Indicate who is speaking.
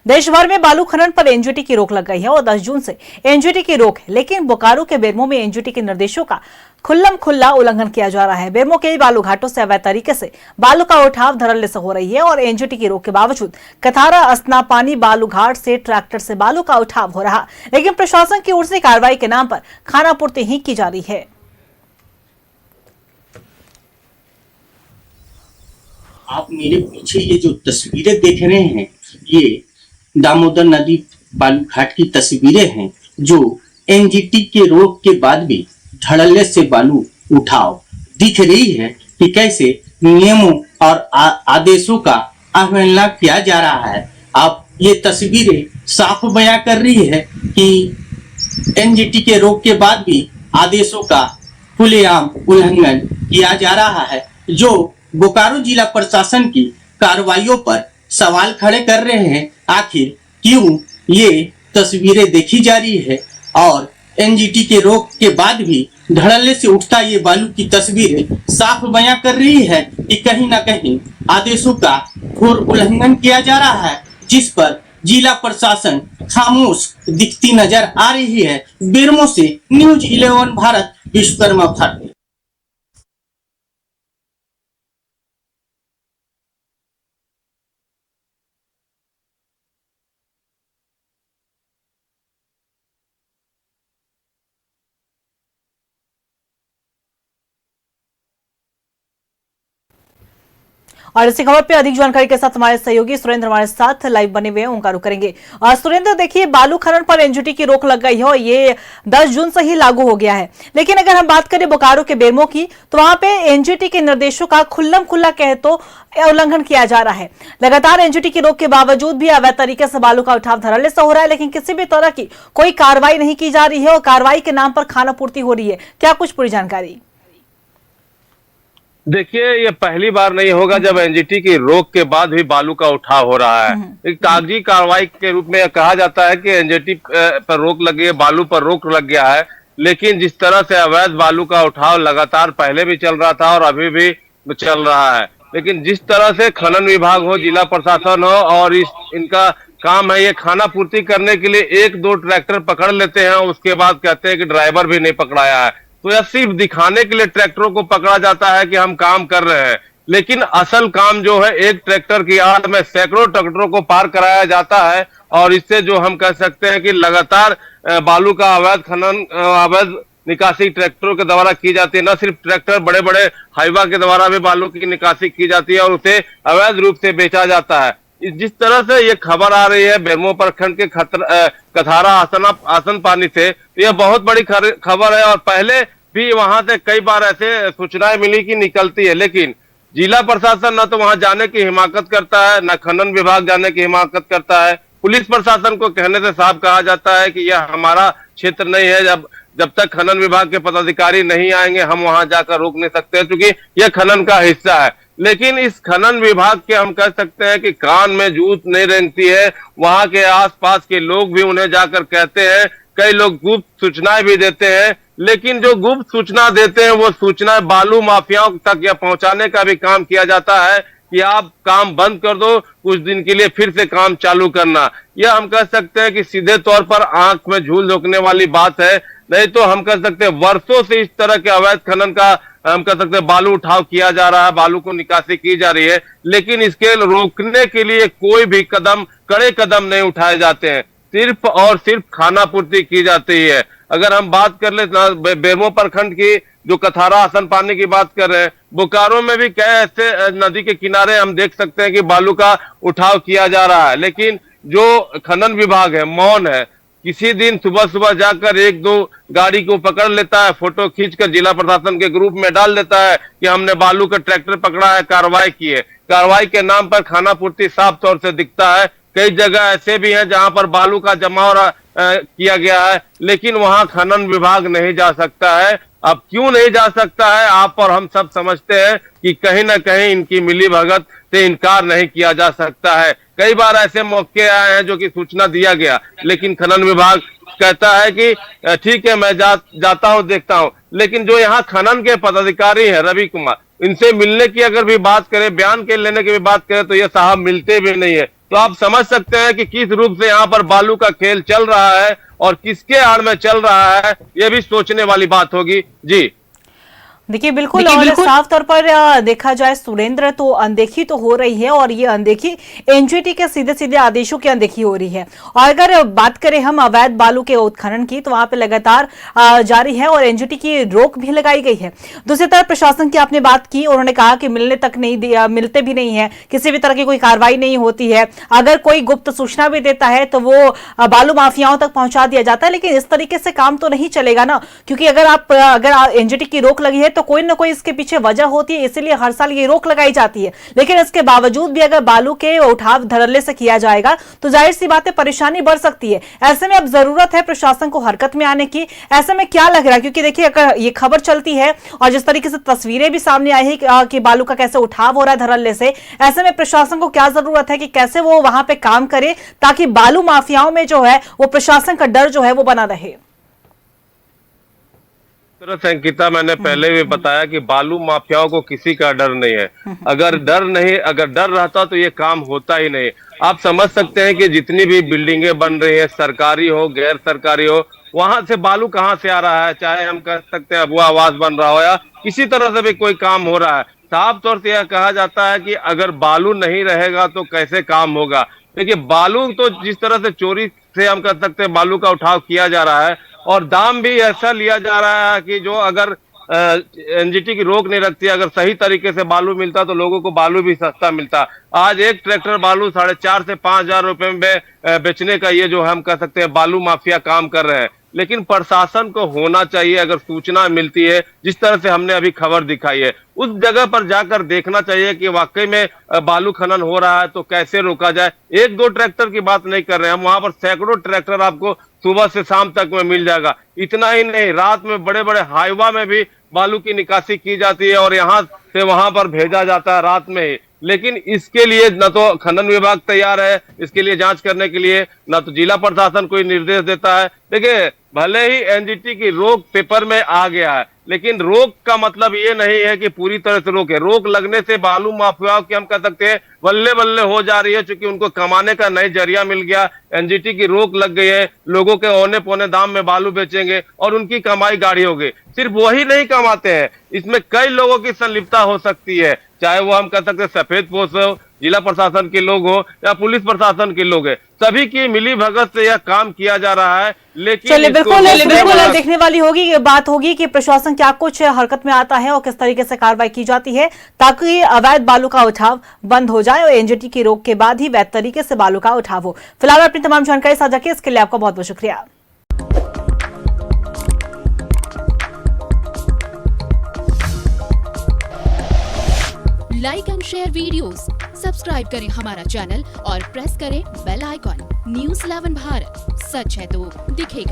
Speaker 1: देश भर में बालू खनन पर एनजीटी की रोक लग गई है और 10 जून से एनजीटी की रोक है, लेकिन बोकारो के बेरमो में एनजीटी के निर्देशों का खुल्ला उल्लंघन किया जा रहा है। बेरमो के बालू घाटों से अवैध तरीके से बालू का उठाव धड़ल्ले से हो रही है और एनजीटी की रोक के बावजूद कथारा अस्नापानी बालू घाट से ट्रैक्टर से बालू का उठाव हो रहा, लेकिन प्रशासन की ओर से कार्रवाई के नाम पर खानापूर्ति ही की जा रही है।
Speaker 2: आप मेरे पीछे ये जो तस्वीरें देख रहे हैं, ये दामोदर नदी बालू घाट की तस्वीरें हैं जो एनजीटी के रोक के बाद भी धड़ल्ले से बालू उठाव दिख रही है कि कैसे नियमों और आदेशों का अवहेलना किया जा रहा है। आप ये तस्वीरें साफ बयां कर रही है कि एनजीटी के रोक के बाद भी आदेशों का खुलेआम उल्लंघन किया जा रहा है, जो बोकारो जिला प्रशासन की कार्रवाइयों पर सवाल खड़े कर रहे हैं। आखिर क्यों ये तस्वीरें देखी जा रही है और एनजीटी के रोक के बाद भी धड़ल्ले से उठता ये बालू की तस्वीरें साफ बयां कर रही है कि कहीं ना कहीं आदेशों का घोर उल्लंघन किया जा रहा है, जिस पर जिला प्रशासन खामोश दिखती नजर आ रही है। बेरमो से न्यूज 11 भारत विश्वकर्मा भारती।
Speaker 1: और इसी खबर पे अधिक जानकारी के साथ हमारे सहयोगी सुरेंद्र हमारे साथ लाइव बने हुए हैं, उनका रुख करेंगे। और सुरेंद्र, देखिए, बालू खनन पर एनजीटी की रोक लग गई है और ये 10 जून से ही लागू हो गया है, लेकिन अगर हम बात करें बोकारो के बेरमो की, तो वहां पे एनजीटी के निर्देशों का खुल्ला कहे तो उल्लंघन किया जा रहा है। लगातार एनजीटी की रोक के बावजूद भी अवैध तरीके से बालू का उठाव धड़ल्ले से हो रहा है, लेकिन किसी भी तरह की कोई कार्रवाई नहीं की जा रही है और कार्रवाई के नाम पर खानापूर्ति हो रही है। क्या कुछ पूरी जानकारी?
Speaker 3: देखिए, ये पहली बार नहीं होगा जब एनजीटी की रोक के बाद भी बालू का उठाव हो रहा है। एक कागजी कार्रवाई के रूप में कहा जाता है कि एनजीटी पर रोक लगी है, बालू पर रोक लग गया है, लेकिन जिस तरह से अवैध बालू का उठाव लगातार पहले भी चल रहा था और अभी भी चल रहा है, लेकिन जिस तरह से खनन विभाग हो, जिला प्रशासन हो और इनका काम है ये खानापूर्ति करने के लिए 1-2 ट्रैक्टर पकड़ लेते हैं, उसके बाद कहते हैं कि ड्राइवर भी नहीं पकड़ाया है। तो यह सिर्फ दिखाने के लिए ट्रैक्टरों को पकड़ा जाता है कि हम काम कर रहे हैं, लेकिन असल काम जो है एक ट्रैक्टर की आड़ में सैकड़ों ट्रैक्टरों को पार कराया जाता है और इससे जो हम कह सकते हैं कि लगातार बालू का अवैध खनन, अवैध निकासी ट्रैक्टरों के द्वारा की जाती है। न सिर्फ ट्रैक्टर, बड़े बड़े हाईवा के द्वारा भी बालू की निकासी की जाती है और उसे अवैध रूप से बेचा जाता है। जिस तरह से ये खबर आ रही है बेरमो प्रखंड के कथारा आसन पानी से, तो यह बहुत बड़ी खबर है और पहले भी वहां से कई बार ऐसे सूचनाएं मिली कि निकलती है, लेकिन जिला प्रशासन न तो वहां जाने की हिमाकत करता है, न खनन विभाग जाने की हिमाकत करता है। पुलिस प्रशासन को कहने से साफ कहा जाता है कि यह हमारा क्षेत्र नहीं है, जब तक खनन विभाग के पदाधिकारी नहीं आएंगे हम वहां जाकर रोक नहीं सकते, क्योंकि यह खनन का हिस्सा है। लेकिन इस खनन विभाग के हम कह सकते हैं कि कान में जूत नहीं रेंगती है। वहां के आसपास के लोग भी उन्हें जाकर कहते हैं, कई लोग गुप्त सूचनाएं भी देते हैं, लेकिन जो गुप्त सूचना देते हैं वो सूचना बालू माफियाओं तक या पहुंचाने का भी काम किया जाता है कि आप काम बंद कर दो, कुछ दिन के लिए फिर से काम चालू करना। यह हम कह सकते हैं कि सीधे तौर पर आंख में झूल झोंकने वाली बात है। नहीं तो हम कह सकते हैं वर्षों से इस तरह के अवैध खनन का हम कह सकते हैं बालू उठाव किया जा रहा है, बालू को निकासी की जा रही है, लेकिन इसके रोकने के लिए कोई भी कड़े कदम नहीं उठाए जाते हैं, सिर्फ और सिर्फ खानापूर्ति की जाती है। अगर हम बात कर ले बेरमो प्रखंड की, जो कथारा आसन पानी की बात कर रहे हैं, बोकारो में भी कई ऐसे नदी के किनारे हम देख सकते हैं कि बालू का उठाव किया जा रहा है, लेकिन जो खनन विभाग है मौन है। किसी दिन सुबह जाकर 1-2 गाड़ी को पकड़ लेता है, फोटो खींचकर जिला प्रशासन के ग्रुप में डाल देता है कि हमने बालू का ट्रैक्टर पकड़ा है, कार्रवाई की है। कार्रवाई के नाम पर खानापूर्ति साफ तौर से दिखता है। कई जगह ऐसे भी हैं जहां पर बालू का जमाव किया गया है, लेकिन वहां खनन विभाग नहीं जा सकता है। अब क्यों नहीं जा सकता है, आप और हम सब समझते हैं कि कहीं ना कहीं इनकी मिलीभगत से इनकार नहीं किया जा सकता है। कई बार ऐसे मौके आए हैं जो कि सूचना दिया गया, लेकिन खनन विभाग कहता है कि ठीक है मैं जाता हूं, देखता हूं, लेकिन जो यहाँ खनन के पदाधिकारी हैं रवि कुमार, इनसे मिलने की अगर भी बात करें, बयान के लेने की भी बात करें, तो ये साहब मिलते भी नहीं है। तो आप समझ सकते हैं कि किस रूप से यहाँ पर बालू का खेल चल रहा है और किसके आड़ में चल रहा है, ये भी सोचने वाली बात होगी। जी
Speaker 1: देखिए बिल्कुल, और साफ तौर पर देखा जाए सुरेंद्र, तो अनदेखी तो हो रही है, और ये अनदेखी एनजीटी के सीधे सीधे आदेशों की अनदेखी हो रही है। और अगर बात करें हम अवैध बालू के उत्खनन की, तो वहां पे लगातार जारी है और एनजीटी की रोक भी लगाई गई है। दूसरी तरफ प्रशासन की आपने बात की, उन्होंने कहा कि मिलने तक नहीं दिया, मिलते भी नहीं है, किसी भी तरह की कोई कार्रवाई नहीं होती है। अगर कोई गुप्त सूचना भी देता है तो वो बालू माफियाओं तक पहुंचा दिया जाता है। लेकिन इस तरीके से काम तो नहीं चलेगा ना, क्योंकि अगर एनजीटी की रोक लगी है तो कोई ना कोई इसके पीछे वजह होती है, इसीलिए हर साल ये रोक लगाई जाती है। लेकिन इसके बावजूद भी अगर बालू के उठाव धड़ल्ले से किया जाएगा तो जाहिर सी बात है परेशानी बढ़ सकती है। ऐसे में अब जरूरत है प्रशासन को हरकत में आने की। ऐसे में क्या लग रहा है, क्योंकि देखिए अगर ये खबर चलती है और जिस तरीके से तस्वीरें भी सामने आई है कि बालू का कैसे उठाव हो रहा है धड़ल्ले से, ऐसे में प्रशासन को क्या जरूरत है कि कैसे वो वहां पे काम करे ताकि बालू माफियाओं में जो है वो प्रशासन का डर जो है वो बना रहे।
Speaker 3: अंकिता, मैंने पहले भी बताया कि बालू माफियाओं को किसी का डर नहीं है। अगर डर रहता तो ये काम होता ही नहीं। आप समझ सकते हैं कि जितनी भी बिल्डिंगें बन रही है, सरकारी हो गैर सरकारी हो, वहां से बालू कहाँ से आ रहा है? चाहे हम कह सकते हैं अगवा आवास बन रहा हो या किसी तरह से भी कोई काम हो रहा है, साफ तौर से यह कहा जाता है कि अगर बालू नहीं रहेगा तो कैसे काम होगा। देखिए बालू तो जिस तरह से चोरी से हम कह सकते हैं बालू का उठाव किया जा रहा है, और दाम भी ऐसा लिया जा रहा है कि जो अगर एनजीटी की रोक नहीं रखती, अगर सही तरीके से बालू मिलता तो लोगों को बालू भी सस्ता मिलता। आज एक ट्रैक्टर बालू 4,500 से 5,000 रुपए में बेचने का ये जो हम कह सकते हैं बालू माफिया काम कर रहे हैं। लेकिन प्रशासन को होना चाहिए, अगर सूचना मिलती है जिस तरह से हमने अभी खबर दिखाई है, उस जगह पर जाकर देखना चाहिए कि वाकई में बालू खनन हो रहा है तो कैसे रोका जाए। एक दो ट्रैक्टर की बात नहीं कर रहे हैं हम, वहां पर सैकड़ों ट्रैक्टर आपको सुबह से शाम तक में मिल जाएगा। इतना ही नहीं, रात में बड़े बड़े हाईवा में भी बालू की निकासी की जाती है और यहाँ से वहां पर भेजा जाता है रात में ही। लेकिन इसके लिए न तो खनन विभाग तैयार है इसके लिए जांच करने के लिए, न तो जिला प्रशासन कोई निर्देश देता है। देखिए भले ही एनजीटी की रोक पेपर में आ गया है, लेकिन रोक का मतलब ये नहीं है कि पूरी तरह से रोक है। रोक लगने से बालू माफियाओं की हम कह सकते हैं बल्ले बल्ले हो जा रही है, क्योंकि उनको कमाने का नया जरिया मिल गया। एनजीटी की रोक लग गई है, लोगों के औने पौने दाम में बालू बेचेंगे और उनकी कमाई गाढ़ी होगी। सिर्फ वही नहीं कमाते हैं, इसमें कई लोगों की संलिप्तता हो सकती है, चाहे वो हम कह सकते हैं सफेद पोश हो, जिला प्रशासन के लोग हो या पुलिस प्रशासन के लोग है, सभी की मिली भगत से यह काम किया जा रहा है। लेकिन
Speaker 1: चलिए बिल्कुल देखने वाली होगी बात होगी कि प्रशासन क्या कुछ हरकत में आता है और किस तरीके से कार्रवाई की जाती है ताकि अवैध बालू का उठाव बंद हो जाए और एनजीटी की रोक के बाद ही वैध तरीके से बालू का उठाव हो। फिलहाल अपनी तमाम जानकारी साझा की, इसके लिए आपका बहुत बहुत शुक्रिया।
Speaker 4: Like and share videos, subscribe करें हमारा चैनल और प्रेस करें बेल आइकॉन। न्यूज़ 11 भारत, सच है तो दिखेगा।